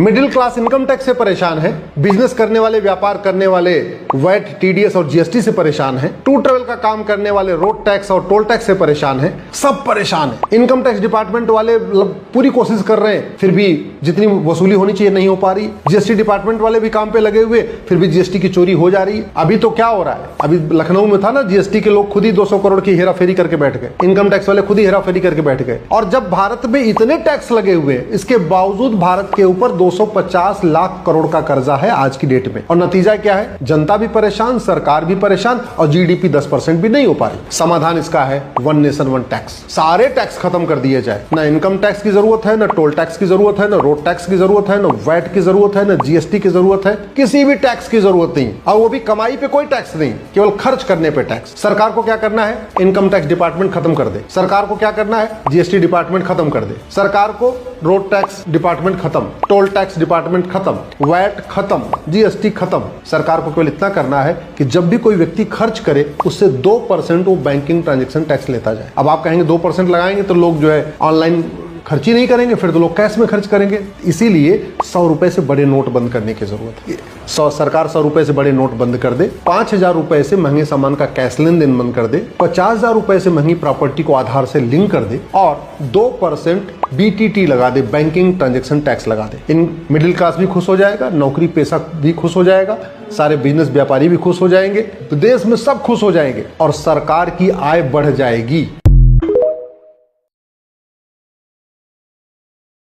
Middle class income tax से परेशान है, बिजनेस करने वाले, व्यापार करने वाले वैट, टीडीएस और जीएसटी से परेशान है, टूर ट्रेवल का काम करने वाले रोड टैक्स और टोल टैक्स से परेशान है, सब परेशान है। इनकम टैक्स डिपार्टमेंट वाले पूरी कोशिश कर रहे हैं, फिर भी जितनी वसूली होनी चाहिए नहीं हो पा रही। जीएसटी डिपार्टमेंट वाले भी काम पे लगे हुए, फिर भी जीएसटी की चोरी हो जा रही है। अभी तो क्या हो रहा है, अभी लखनऊ में था ना, जीएसटी के लोग खुद ही 200 करोड़ की हेराफेरी करके बैठ गए, इनकम टैक्स वाले खुद ही हेराफेरी करके बैठ गए। और जब भारत में इतने टैक्स लगे हुए, इसके बावजूद भारत के ऊपर 250 लाख करोड़ का कर्जा है आज की डेट में। और नतीजा क्या है, जनता भी परेशान, सरकार भी परेशान और जीडीपी 10% भी नहीं हो पा रही। समाधान इसका है वन नेशन वन टैक्स। सारे टैक्स खत्म कर दिए जाए, ना इनकम टैक्स की जरूरत है, ना टोल टैक्स की जरूरत है, ना रोड टैक्स की जरूरत है, ना वैट की जरूरत है, ना जीएसटी की जरूरत है, किसी भी टैक्स की जरूरत नहीं। और वो भी कमाई पे कोई टैक्स नहीं, केवल खर्च करने पे टैक्स। सरकार को क्या करना है, इनकम टैक्स डिपार्टमेंट खत्म कर दे। सरकार को क्या करना है, जीएसटी डिपार्टमेंट खत्म कर दे। सरकार को रोड टैक्स डिपार्टमेंट खत्म, टोल टैक्स डिपार्टमेंट खत्म, वैट खत्म, जीएसटी खत्म। सरकार को केवल इतना करना है कि जब भी कोई व्यक्ति खर्च करे उससे 2% वो बैंकिंग ट्रांजैक्शन टैक्स लेता जाए। अब आप कहेंगे 2% लगाएंगे तो लोग जो है ऑनलाइन खर्च ही नहीं करेंगे, फिर तो लोग कैश में खर्च करेंगे। इसीलिए 100 रुपए से बड़े नोट बंद करने की जरूरत है। सरकार 100 रुपए से बड़े नोट बंद कर दे, 5,000 रुपए से महंगे सामान का कैश लेन देन बंद कर दे, 50,000 रुपए से महंगी प्रॉपर्टी को आधार से लिंक कर दे और 2% बीटीटी लगा दे, बैंकिंग ट्रांजैक्शन टैक्स लगा दे। इन मिडिल क्लास भी खुश हो जाएगा, नौकरी पेशा भी खुश हो जाएगा, सारे बिजनेस व्यापारी भी खुश हो जाएंगे, तो देश में सब खुश हो जाएंगे और सरकार की आय बढ़ जाएगी।